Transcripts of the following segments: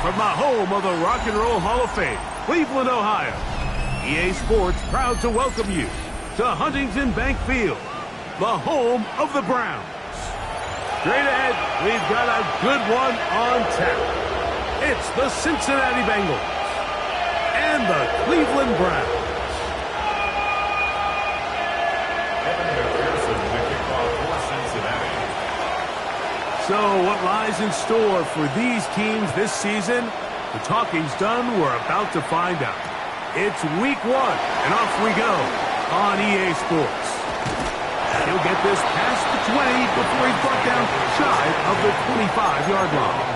from the home of the Rock and Roll Hall of Fame, Cleveland, Ohio, EA Sports proud to welcome you to Huntington Bank Field, the home of the Browns. Straight ahead, we've got a good one on tap. It's the Cincinnati Bengals and the Cleveland Browns. So what lies in store for these teams this season? The talking's done. We're about to find out. It's week 1, and off we go on EA Sports. He'll get this past the 20 before he's brought down shy of the 25-yard line.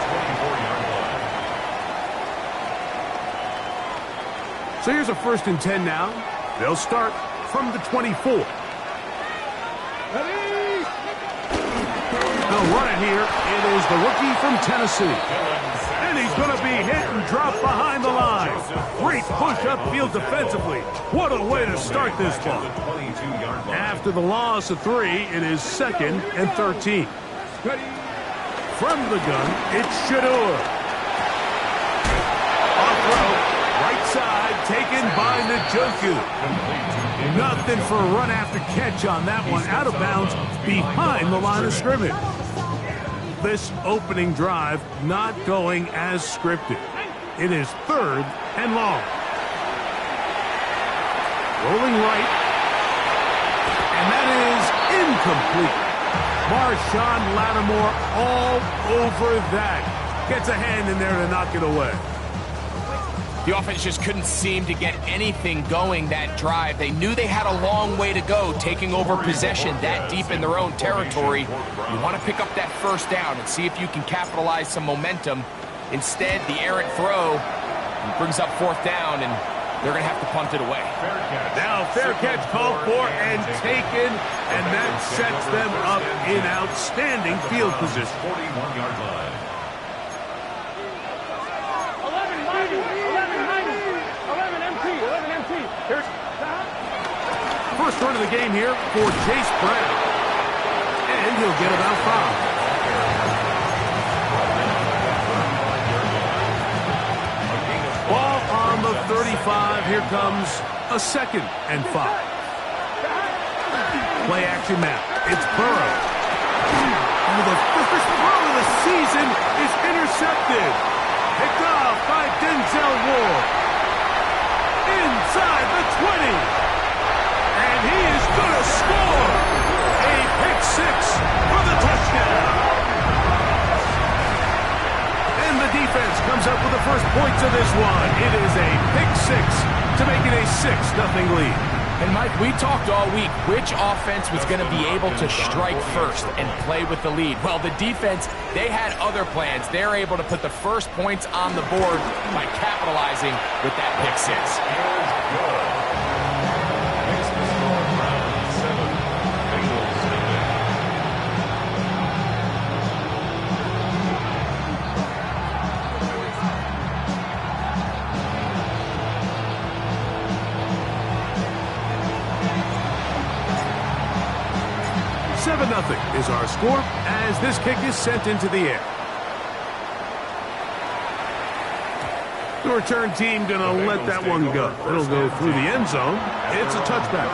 So here's a 1st and 10 now. They'll start from the 24. They'll run it here. It is the rookie from Tennessee. And he's going to be hit and drop behind the line. Great push upfield defensively. What a way to start this ball. After the loss of 3, it is 2nd and 13. From the gun, it's Shedeur. Off row, right side, taken by Njoku. Nothing for a run after catch on that one. Out of bounds behind the line of scrimmage. This opening drive not going as scripted. It is 3rd and long. Rolling right. And that is incomplete. Marshawn Lattimore all over that. Gets a hand in there to knock it away. The offense just couldn't seem to get anything going that drive. They knew they had a long way to go, taking over possession that deep in their own territory. You want to pick up that 1st down and see if you can capitalize some momentum. Instead, the errant throw brings up 4th down, and they're going to have to punt it away. Now, fair catch called for and taken, and that sets them up in outstanding field position. 41-yard line. First run of the game here for Chase Brown. And he'll get about 5. Ball on the 35. Here comes a 2nd and 5. Play action now. It's Burrow. Oh, the first throw of the season is intercepted. Picked off by Denzel Ward. Inside the 20. And he is going to score a pick 6 for the touchdown. And the defense comes up with the first points of this one. It is a pick 6 to make it a 6-0 lead. And Mike, we talked all week which offense was going to be able to strike first and play with the lead. Well, the defense, they had other plans. They're able to put the first points on the board by capitalizing with that pick 6. 7-0 is our score as this kick is sent into the air. The return team going to let that one go. It'll go through the end zone. It's a touchback.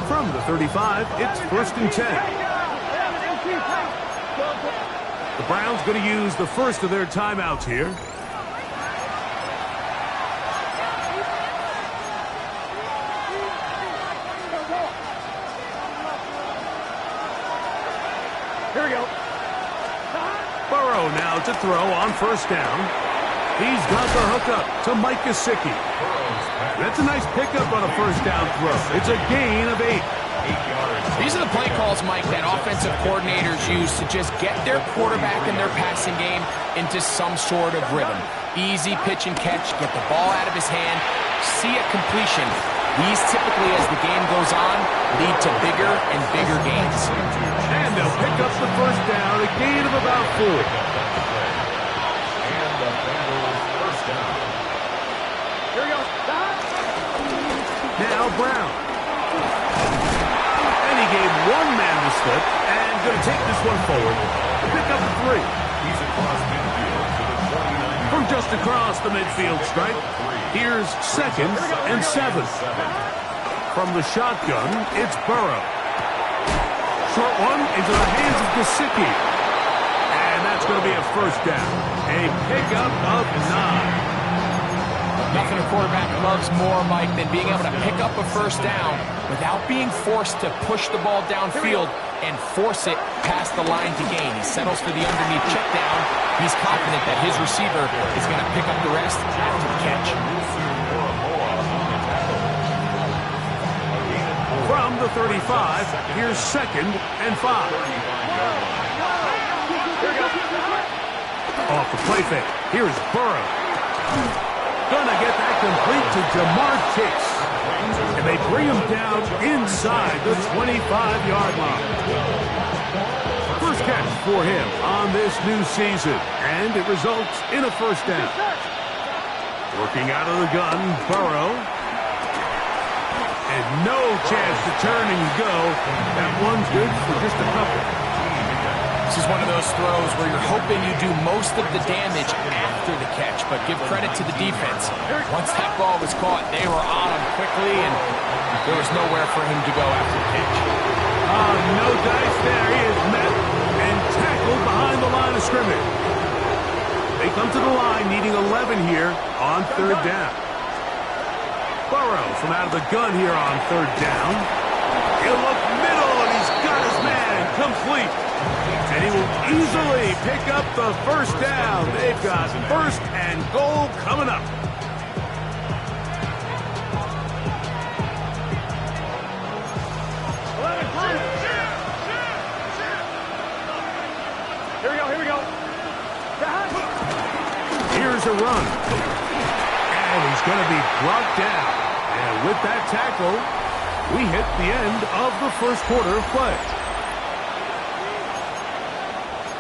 From the 35, it's 1st and 10. The Browns going to use the first of their timeouts here. Here we go. Burrow now to throw on 1st down. He's got the hookup to Mike Gesicki. That's a nice pickup on a 1st down throw. It's a gain of 8. These are the play calls, Mike, that offensive coordinators use to just get their quarterback and their passing game into some sort of rhythm. Easy pitch and catch, get the ball out of his hand, see a completion. These typically, as the game goes on, lead to bigger and bigger gains. And they'll pick up the 1st down, a gain of about 4. Now Brown. And he gave one man the slip and going to take this one forward to pick up 3. He's across midfield to the 29. From just across the midfield stripe, here's 2nd and 7. From the shotgun, it's Burrow. Short one into the hands of Gesicki. And that's going to be a first down. A pickup of 9. Nothing a quarterback loves more, Mike, than being able to pick up a first down without being forced to push the ball downfield and force it past the line to gain. He settles for the underneath check down. He's confident that his receiver is going to pick up the rest after the catch. From the 35, here's 2nd and 5. Off the play fake. Here's Burrow. Gonna get that complete to Jamar Chase. And they bring him down inside the 25-yard line. First catch for him on this new season. And it results in a first down. Working out of the gun, Burrow. And no chance to turn and go. That one's good for just a couple. This is one of those throws where you're hoping you do most of the damage after the catch, but give credit to the defense. Once that ball was caught, they were on him quickly, and there was nowhere for him to go after the catch. No dice there. He is met and tackled behind the line of scrimmage. They come to the line needing 11 here on 3rd down. Burrow from out of the gun here on 3rd down. He'll look middle, and he's got his man complete. And he will easily pick up the first down. They've got 1st and goal coming up. Here we go. Here's a run. And he's going to be brought down. And with that tackle, we hit the end of the first quarter of play.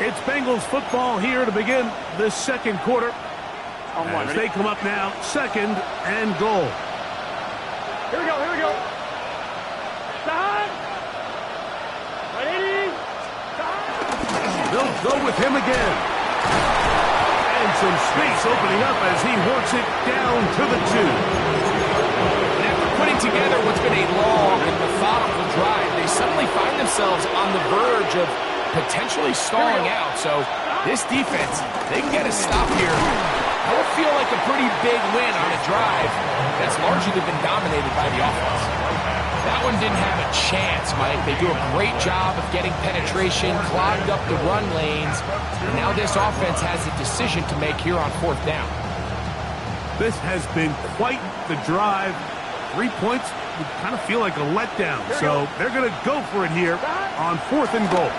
It's Bengals football here to begin the second quarter. As they come up now, 2nd and goal. Here we go. Side. Ready. They'll go with him again. And some space opening up as he works it down to the 2. And after putting together what's been a long and methodical drive, they suddenly find themselves on the verge of potentially stalling out. So this defense, they can get a stop here. That would feel like a pretty big win on a drive that's largely been dominated by the offense. That one didn't have a chance, Mike. They do a great job of getting penetration, clogged up the run lanes, and now this offense has a decision to make here on 4th down. This has been quite the drive. 3 points would kind of feel like a letdown. So they're going to go for it here on 4th and goal.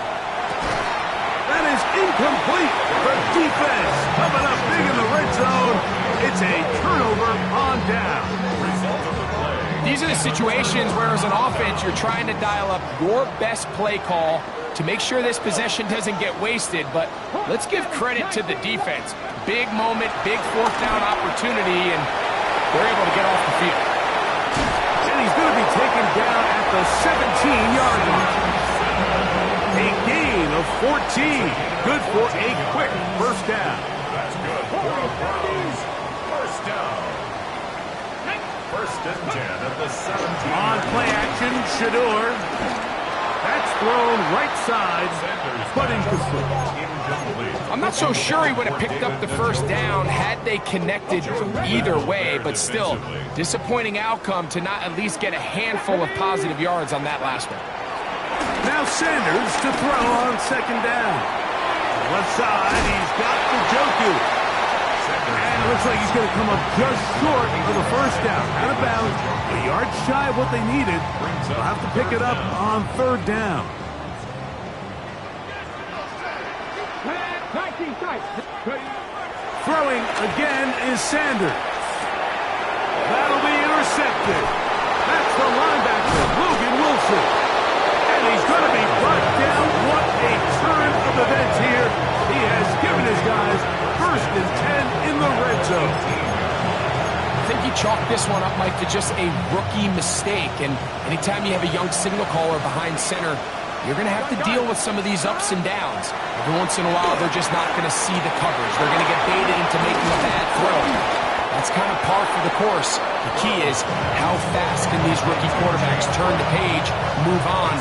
That is incomplete. The defense coming up big in the red zone. It's a turnover on down. These are the situations where as an offense you're trying to dial up your best play call to make sure this possession doesn't get wasted. But let's give credit to the defense. Big moment, big 4th down opportunity, and they're able to get off the field. And he's going to be taken down at the 17-yard line. A gain of 14. Good for a quick first down. That's good for a Browns first down. 1st and 10 at the 17. On play action, Shedeur. That's thrown right side, but incomplete. I'm not so sure he would have picked up the first down had they connected either way, but still, disappointing outcome to not at least get a handful of positive yards on that last one. Now Sanders to throw on 2nd down. Left side, he's got Njoku. And it looks like he's going to come up just short of the first down. Out of bounds, a yard shy of what they needed. They'll have to pick it up on 3rd down. Throwing again is Sanders. That'll be intercepted. That's the linebacker, Logan Wilson. And he's going to be brought down. What a turn of events here. He has given his guys 1st and 10 in the red zone. I think you chalk this one up, Mike, to just a rookie mistake. And anytime you have a young signal caller behind center, you're going to have to deal with some of these ups and downs. Every once in a while, they're just not going to see the coverage. They're going to get baited into making a bad throw. That's kind of par for the course. The key is how fast can these rookie quarterbacks turn the page, move on,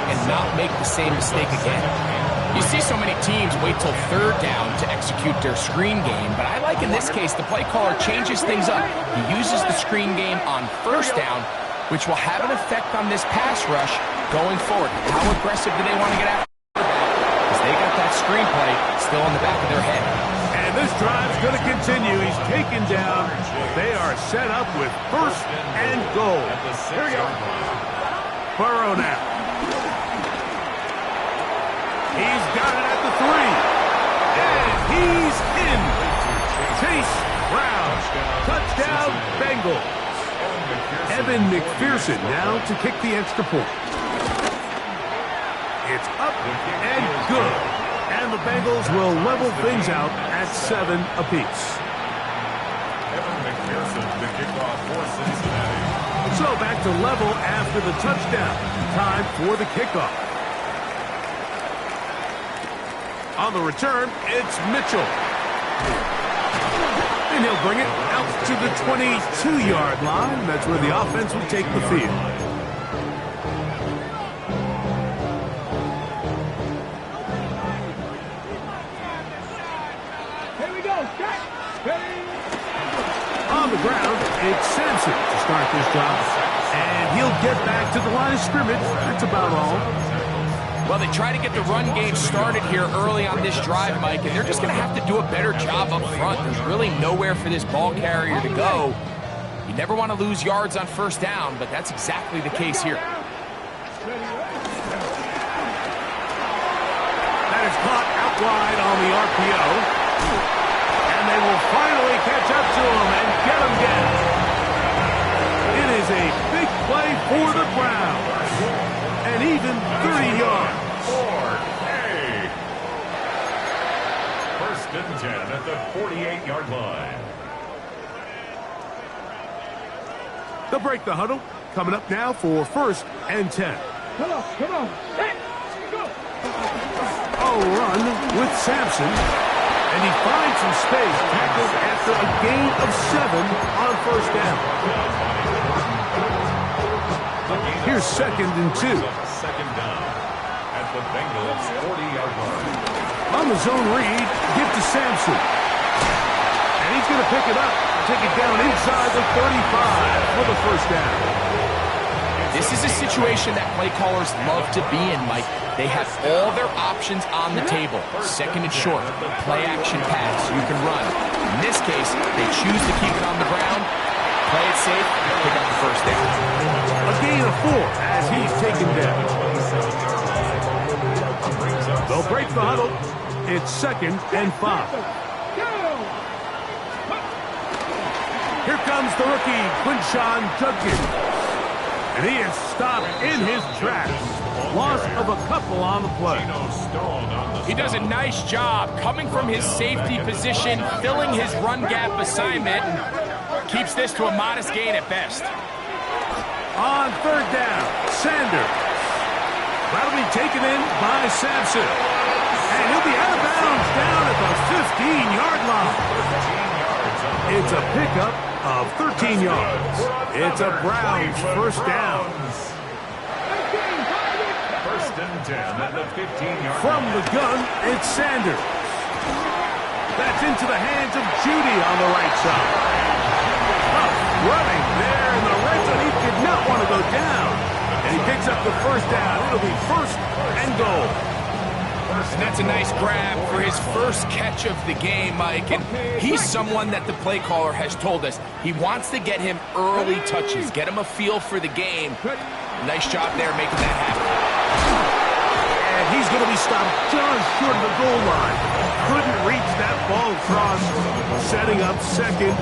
and not make the same mistake again. You see so many teams wait till third down to execute their screen game, but I like in this case the play caller changes things up. He uses the screen game on first down, which will have an effect on this pass rush going forward. How aggressive do they want to get after that? Because they got that screen play still in the back of their head. And this drive's going to continue. He's taken down. They are set up with first and goal. Here we go. Burrow now. He's got it at the 3. And he's in. Chase Brown. Touchdown, Bengals. Evan McPherson now to kick the extra point. It's up and good. And the Bengals will level things out at 7 apiece. Evan McPherson, the kickoff for Cincinnati. So back to level after the touchdown. Time for the kickoff. On the return, it's Mitchell. And he'll bring it out to the 22-yard line. That's where the offense will take the field. Here we go. On the ground, it's Sampson to start this job. And he'll get back to the line of scrimmage. That's about all. Well, they try to get the run game started here early on this drive, Mike, and they're just going to have to do a better job up front. There's really nowhere for this ball carrier to go. You never want to lose yards on first down, but that's exactly the case here. That is caught out wide on the RPO. And they will finally catch up to him and get him down. It is a big play for the Browns. And even 30 yards. First and 10 at the 48-yard line. They'll break the huddle. Coming up now for first and 10. Come on. Hey, go. A run with Sampson. And he finds some space. Tackled after a gain of 7 on first down. Here's second and 2. Second down at the Bengals 40-yard line. On the zone read, give to Sampson. And he's going to pick it up. Take it down inside the 35 for the first down. This is a situation that play callers love to be in, Mike. They have all their options on the table. Second and short, play action pass, you can run. In this case, they choose to keep it on the ground, play it safe, pick up the first down. A gain of 4 as he's taken down. They'll break the huddle. It's second and 5. Here comes the rookie, Quinshon Judkins. And he is stopped in his tracks. Loss of a couple on the play. He does a nice job coming from his safety position, filling his run gap assignment, and keeps this to a modest gain at best. On third down, Sanders. That'll be taken in by Sampson. And he'll be out of bounds down at the 15-yard line. It's a pickup of 13 yards. It's a Browns first down. First and 10 at the 15-yard line. From the gun, it's Sanders. That's into the hands of Judy on the right side. Tough running there in the red zone. He did not want to go down. And he picks up the first down. It'll be first and goal. And that's a nice grab for his first catch of the game, Mike. And he's someone that the play caller has told us he wants to get him early touches, get him a feel for the game. Nice job there making that happen. And he's going to be stopped just short of the goal line. Couldn't reach that ball across, setting up second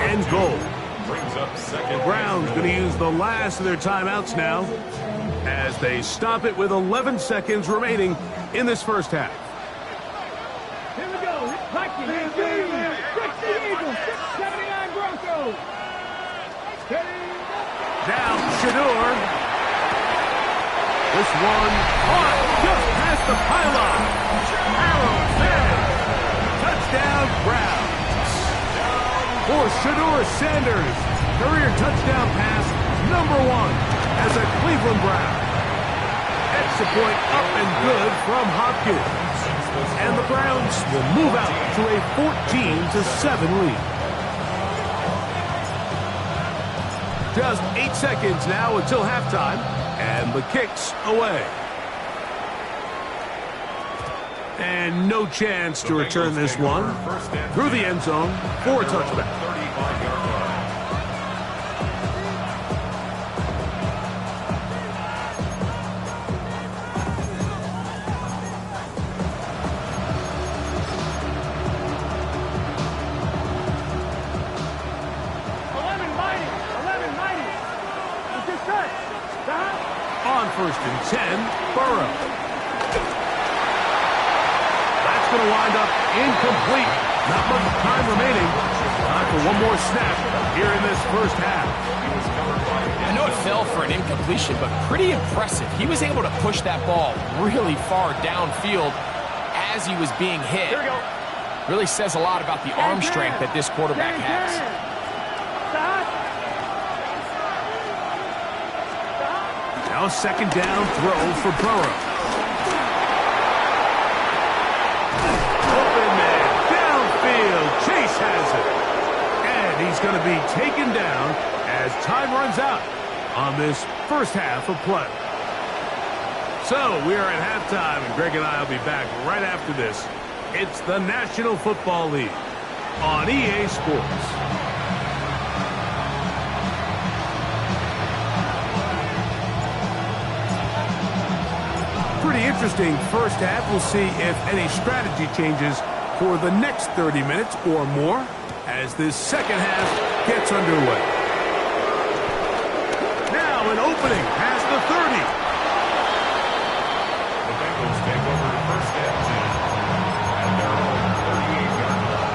and goal. Brings up second. The Browns going to use the last of their timeouts now as they stop it with 11 seconds remaining in this first half. Here we go. Vikings. 60 Eagles. 79 Broncos. Shedeur. This one caught just past the pylon. Arrow fed. Touchdown, Browns. For Shedeur Sanders, career touchdown pass number 1 as a Cleveland Brown. Extra point up and good from Hopkins. And the Browns will move out to a 14-7 lead. Just 8 seconds now until halftime, and the kick's away. And no chance to return this one through the end zone for a touchback. 35-yard line. On 1st and 10, Burrow. That's going to wind up incomplete. Not much time remaining. Time for one more snap here in this first half. I know it fell for an incompletion, but pretty impressive. He was able to push that ball really far downfield as he was being hit. Here we go. Really says a lot about the arm strength that this quarterback has. Now a second down throw for Burrow. Open man, downfield, Chase has it. And he's going to be taken down as time runs out on this first half of play. So we are at halftime, and Greg and I will be back right after this. It's the National Football League on EA Sports. Pretty interesting first half. We'll see if any strategy changes for the next 30 minutes or more as this second half gets underway. Now an opening past the 30. The Bengals take over first and 10 at their own 38-yard line.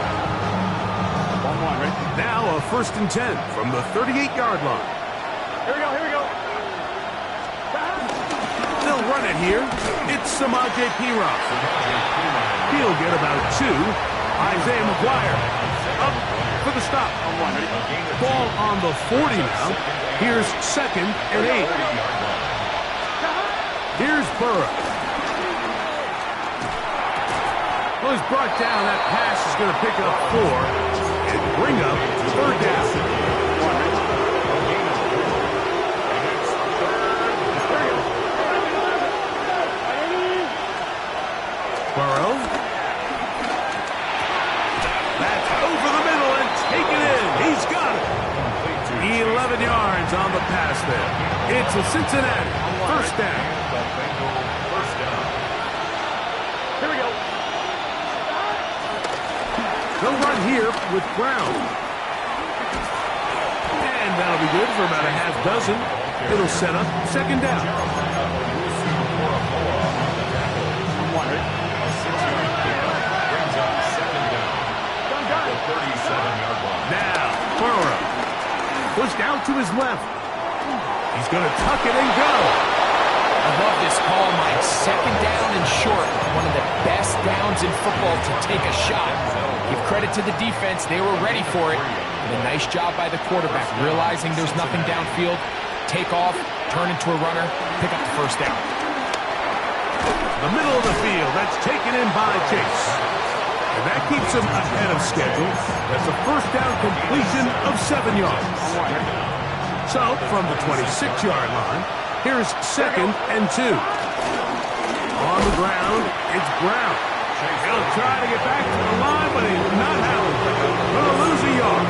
1-1, ready? Now a 1st and 10 from the 38-yard line. Here we go, here we go. They'll run it here. It's Samaje Perine. He'll get about 2. Isaiah McGuire up for the stop. Ball on the 40 now. Here's 2nd and 8. Here's Burrow. Well, he's brought down. That pass is going to pick up 4 and bring up 3rd down. Burrow. That's over the middle and taken in. He's got it. 11 yards on the pass there. It's a Cincinnati 1st down. Here we go. They'll run here with Brown. And that'll be good for about a half dozen. It'll set up 2nd down. Now, Burrow pushed out to his left. He's going to tuck it and go. I love this call, Mike. 2nd down and short. One of the best downs in football to take a shot. Give credit to the defense. They were ready for it. And a nice job by the quarterback, realizing there's nothing downfield. Take off, turn into a runner, pick up the 1st down. The middle of the field, that's taken in by Chase. And that keeps him ahead of schedule. That's a 1st down completion of 7 yards. So, from the 26-yard line, here's 2nd and 2. On the ground, it's Brown. He'll try to get back to the line, but he's not having it. Going to lose a yard.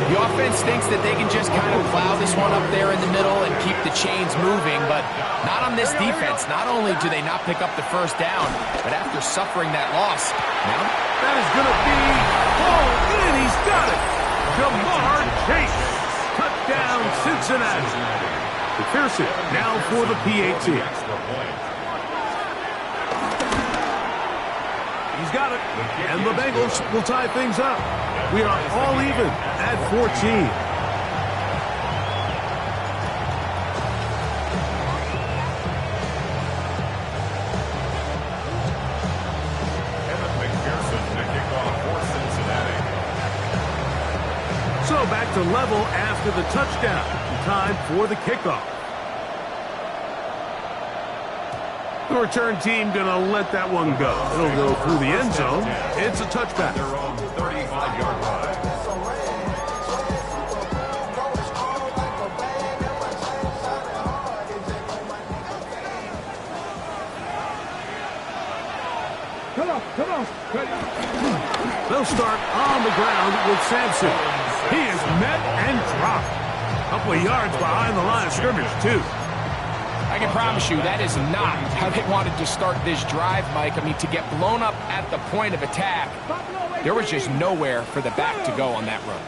The offense thinks that they can just kind of plow this one up there in the middle and keep the chains moving, but not on this defense. Not only do they not pick up the 1st down, but after suffering that loss, now that is going to be hauled in. He's got it. Jamar Chase. Touchdown, Cincinnati. McPherson now for the PAT. He's got it. And the Bengals will tie things up. We are all even at 14. to level after the touchdown. Time for the kickoff. The return team going to let that one go. It'll go through the end zone. It's a touchback. Their own 35-yard line. Come on. They'll start on the ground with Sampson. He is met and dropped. A couple of yards behind the line of scrimmage, too. I can promise you that is not how they wanted to start this drive, Mike. I mean, to get blown up at the point of attack, there was just nowhere for the back to go on that run.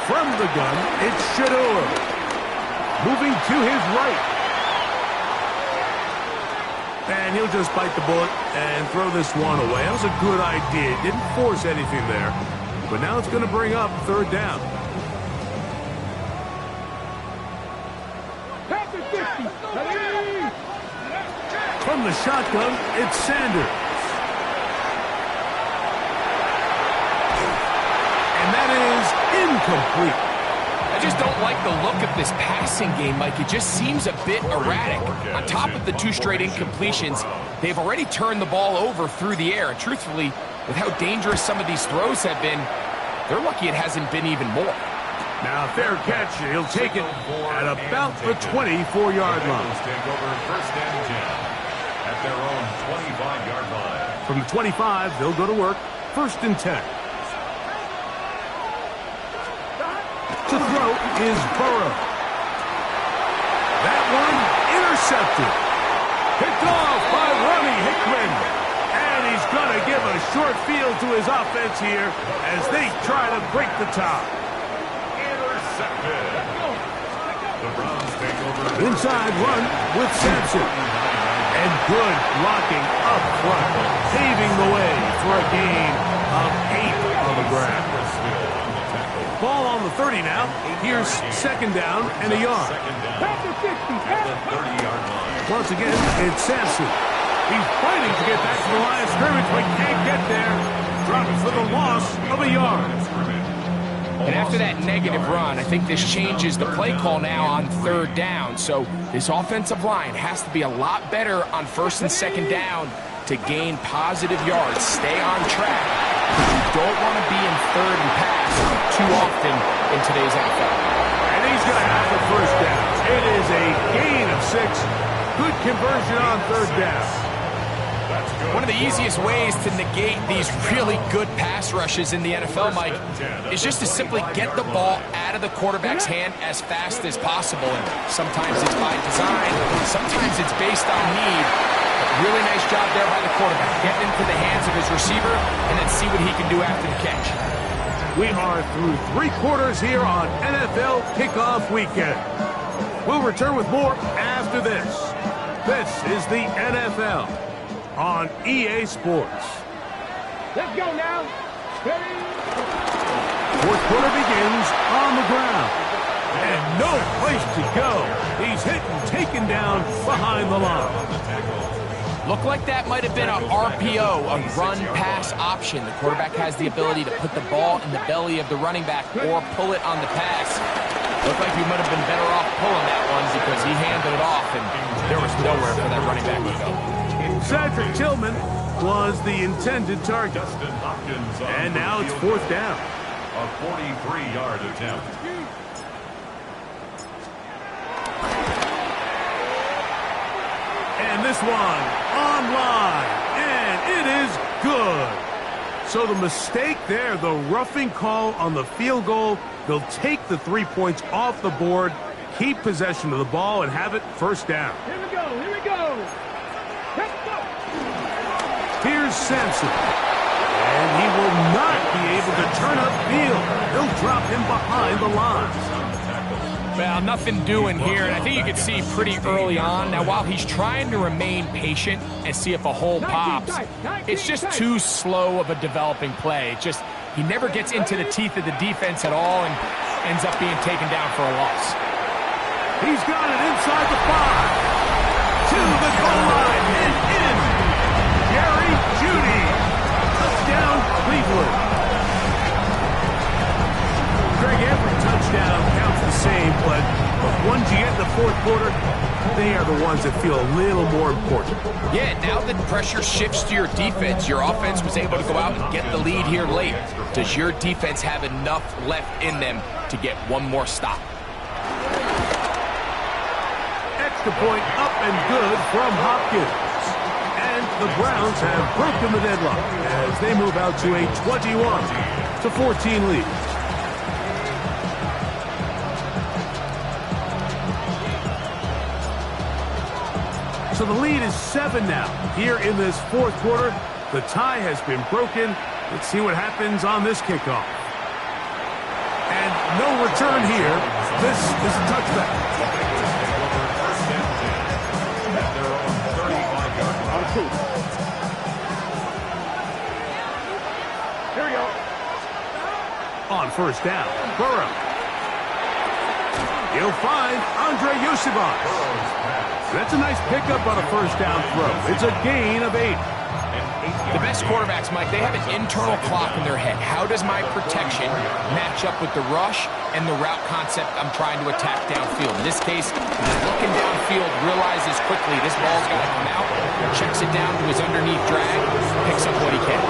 From the gun, it's Shedeur. Moving to his right. And he'll just bite the bullet and throw this one away. That was a good idea. Didn't force anything there. But now it's going to bring up third down. From the shotgun, it's Sanders. And that is incomplete. I just don't like the look of this passing game, Mike. It just seems a bit erratic. On top of the 2 straight incompletions, they've already turned the ball over through the air. And truthfully, with how dangerous some of these throws have been, they're lucky it hasn't been even more. Now, fair catch. He'll take it at about the 24-yard line. Take over first and 10 at their own 25-yard line. From the 25, they'll go to work. First and 10. To throw is Burrow. That one intercepted. Picked off by Ronnie Hickman. And he's going to give a short field to his offense here as they try to break the tie. Intercepted. The Browns take over. Inside run with Sampson. And good blocking up front, paving the way for a gain of 8 on the ground. Ball on the 30 now. Here's second down and a yard. Once again, it's Sampson. He's fighting to get back to the line of scrimmage, but can't get there. Dropped for the loss of a yard. And after that negative run, I think this changes the play call now on third down. So this offensive line has to be a lot better on first and second down to gain positive yards. Stay on track. You don't want to be in third and pass too often in today's NFL. And he's going to have the first down. It is a gain of 6. Good conversion on third down. One of the easiest ways to negate these really good pass rushes in the NFL, Mike, is just to simply get the ball out of the quarterback's hand as fast as possible. And sometimes it's by design, sometimes it's based on need. But really nice job there by the quarterback, getting into the hands of his receiver and then see what he can do after the catch. We are through 3 quarters here on NFL Kickoff Weekend. We'll return with more after this. This is the NFL on EA Sports. Let's go now. Fourth quarter begins on the ground. And no place to go. He's hit and taken down behind the line. Looked like that might have been a RPO, a run-pass option. The quarterback has the ability to put the ball in the belly of the running back or pull it on the pass. Looked like he might have been better off pulling that one because he handed it off and there was nowhere for that running back to go. Cedric Tillman was the intended target. And now it's fourth down. A 43-yard attempt. And this one online. And it is good. So the mistake there, the roughing call on the field goal, they'll take the 3 points off the board, keep possession of the ball, and have it first down. Here we go. Here we go. Here's Sampson. And he will not be able to turn upfield. They'll drop him behind the line. Well, nothing doing here, and I think you can see pretty early on. Now, while he's trying to remain patient and see if a hole pops, it's just too slow of a developing play. He never gets into the teeth of the defense at all and ends up being taken down for a loss. He's got it inside the 5. To the goal line and in. Jerry Jeudy. Touchdown, Cleveland. touchdown counts the same, but the ones you get in the fourth quarter, they are the ones that feel a little more important. Yeah, now the pressure shifts to your defense. Your offense was able to go out and get the lead here late. Does your defense have enough left in them to get one more stop? Extra point up and good from Hopkins. And the Browns have broken the deadlock as they move out to a 21-14 lead. So the lead is 7 now. Here in this fourth quarter, the tie has been broken. Let's see what happens on this kickoff. And no return here. This is a touchback. Here we go. On first down, Burrow. He'll find Andre Yosibas. That's a nice pickup on a first down throw. It's a gain of 8. The best quarterbacks, Mike, they have an internal clock in their head. How does my protection match up with the rush and the route concept I'm trying to attack downfield? In this case, he's looking downfield, realizes quickly this ball's got to come out, checks it down to his underneath drag, picks up what he can.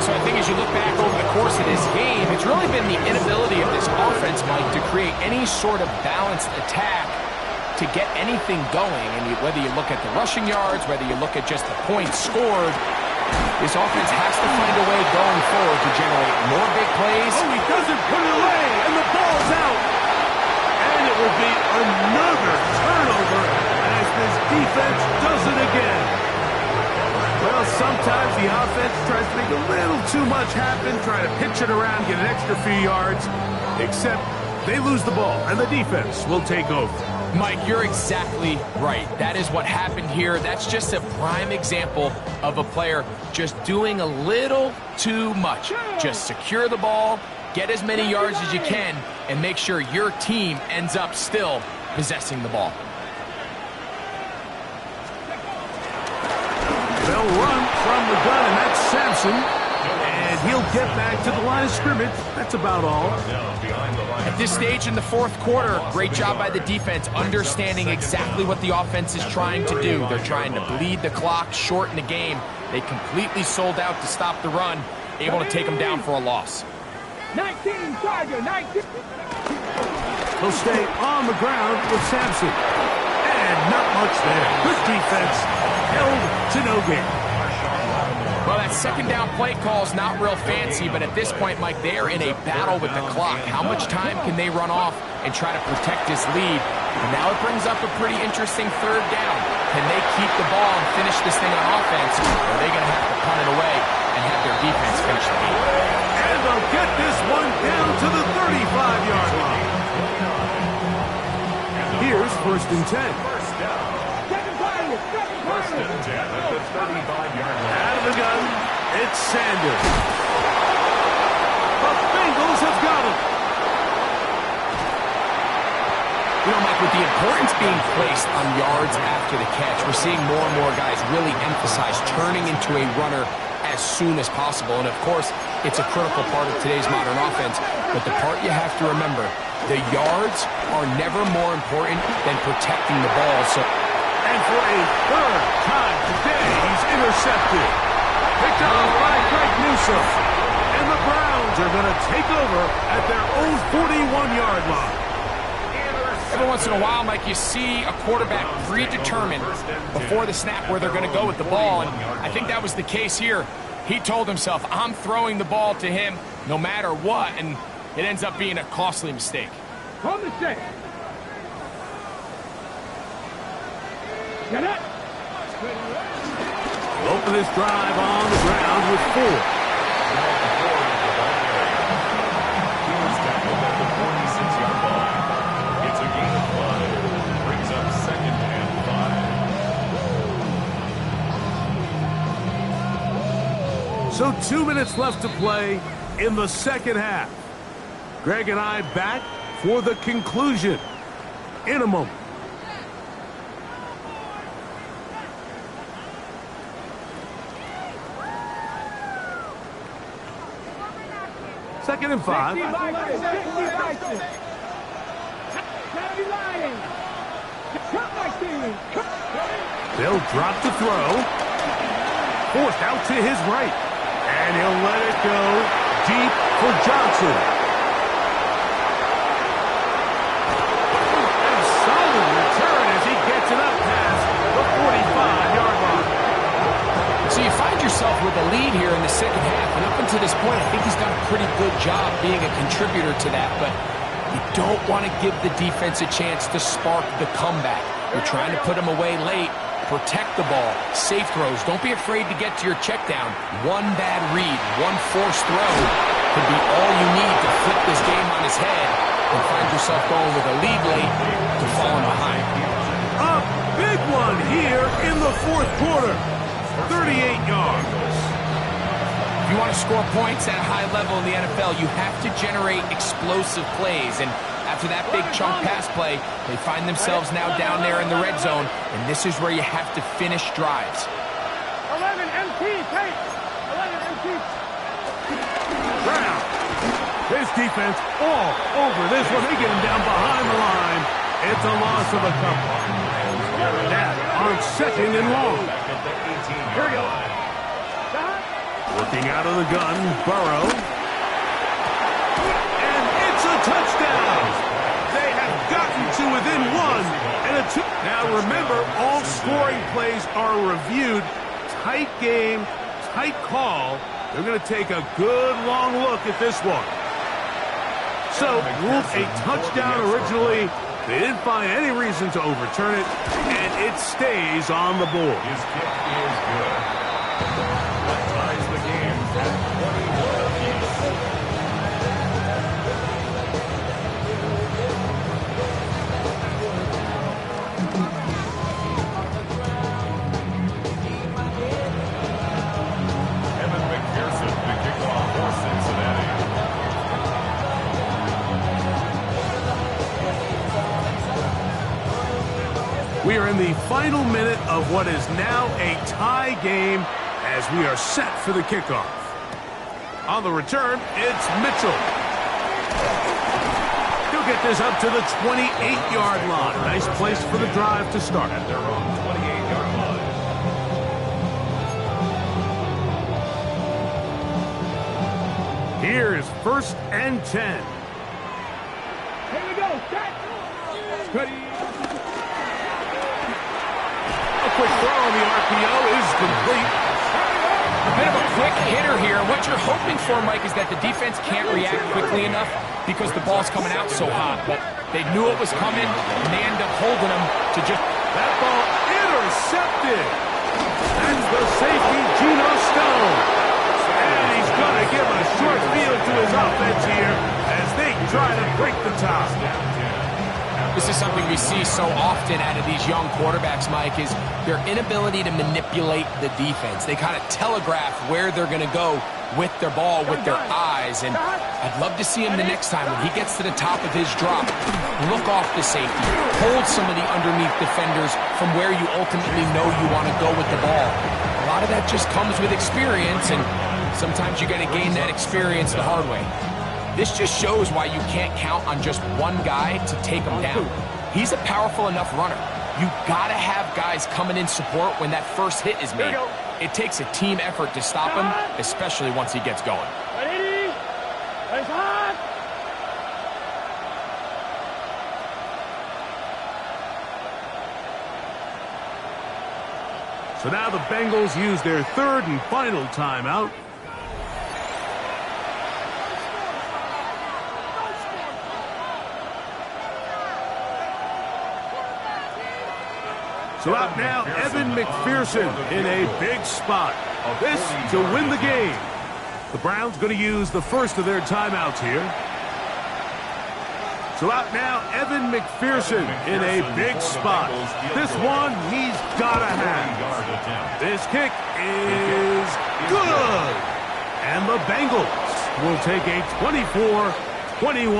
So I think as you look back over the course of this game, it's really been the inability of this offense, Mike, to create any sort of balanced attack to get anything going. And whether you look at the rushing yards, whether you look at just the points scored, this offense has to find a way going forward to generate more big plays. Oh, he doesn't put it away, and the ball's out. And it will be another turnover as this defense does it again. Well, sometimes the offense tries to make a little too much happen, try to pitch it around, get an extra few yards, except they lose the ball, and the defense will take over. Mike, you're exactly right. That is what happened here. That's just a prime example of a player just doing a little too much. Just secure the ball, get as many yards as you can, and make sure your team ends up still possessing the ball. They'll run from the gun, and that's Sampson. And he'll get back to the line of scrimmage. That's about all. At this stage in the fourth quarter, great job by the defense, understanding exactly what the offense is trying to do. They're trying to bleed the clock, shorten the game. They completely sold out to stop the run, able to take them down for a loss. 19, Tiger, 19. He'll stay on the ground with Sampson. And not much there. Good defense. Held to no gain. Well, that second down play call is not real fancy, but at this point, Mike, they're in a battle with the clock. How much time can they run off and try to protect this lead? And now it brings up a pretty interesting third down. Can they keep the ball and finish this thing on offense, or are they going to have to punt it away and have their defense finish the game? And they'll get this one down to the 35-yard line. Here's first and 10. First and 10 at the 35-yard line. Out of the gun, it's Sanders. The Bengals have got him. You know, Mike, with the importance being placed on yards after the catch, we're seeing more and more guys really emphasize turning into a runner as soon as possible. And, of course, it's a critical part of today's modern offense. But the part you have to remember, the yards are never more important than protecting the ball. So. And for a third time today, he's intercepted. Picked off by Greg Newsome. And the Browns are going to take over at their own 41-yard line. Every once in a while, Mike, you see a quarterback predetermined before the snap where they're going to go with the ball. And I think that was the case here. He told himself, I'm throwing the ball to him no matter what. And it ends up being a costly mistake. Hold the check. Get it. We'll open this drive on the ground with 4. He's tackled at the 46-yard line. It's a gain of 5. Brings up second and 5. So 2 minutes left to play in the second half. Greg and I back for the conclusion in a moment. Second and 5. 60 Vikings. you lying? Cut my team. They'll drop to throw. Forced out to his right. And he'll let it go deep for Johnson. A solid return as he gets it up past the 45-yard line. So you find yourself with a lead here in the second half, and up until this point, I think he's done a pretty good job being a contributor to that, but you don't want to give the defense a chance to spark the comeback. You're trying to put him away late, protect the ball, safe throws. Don't be afraid to get to your check down. One bad read, one forced throw could be all you need to flip this game on his head and find yourself going with a lead late to falling behind. A big one here in the fourth quarter. 38 yards. If you want to score points at a high level in the NFL, you have to generate explosive plays. And after that big chunk pass play, they find themselves now down there in the red zone. And this is where you have to finish drives. 11 MT, take. 11 MT. Brown. His defense all over this one. They get him down behind the line. It's a loss of a couple. That on second and long. Here we go. Working out of the gun, Burrow. And it's a touchdown. They have gotten to within one and a two. Now remember, all scoring plays are reviewed. Tight game, tight call. They're going to take a good long look at this one. So, ruled a touchdown originally. They didn't find any reason to overturn it, and it stays on the board. His kick is good. That ties the game at 21 apiece. Evan McPherson, the kickoff for Cincinnati. We are in the final minute of what is now a tie game as we are set for the kickoff. On the return, it's Mitchell. He'll get this up to the 28-yard line. Nice place for the drive to start. At their own 28-yard line. Here's 1st and 10. Here we go. Set. Ready. A quick throw on the RPO is complete. A bit of a quick hitter here. What you're hoping for, Mike, is that the defense can't react quickly enough because the ball's coming out so hot. But they knew it was coming, and they end up holding them to just... That ball intercepted. That's the safety, Geno Stone. And he's going to give a short field to his offense here as they try to break the tie. This is something we see so often out of these young quarterbacks, Mike, is their inability to manipulate the defense. They kind of telegraph where they're going to go with their ball, with their eyes. And I'd love to see him the next time when he gets to the top of his drop. Look off the safety. Hold some of the underneath defenders from where you ultimately know you want to go with the ball. A lot of that just comes with experience, and sometimes you got to gain that experience the hard way. This just shows why you can't count on just one guy to take him down. He's a powerful enough runner. You got to have guys coming in support when that first hit is made. It takes a team effort to stop him, especially once he gets going. Ready? It's hot. So now the Bengals use their 3rd and final timeout. So out now, Evan McPherson in a big spot. This to win the game. The Browns going to use the first of their timeouts here. So out now, Evan McPherson in a big spot. This one he's got to have. This kick is good. And the Bengals will take a 24-21.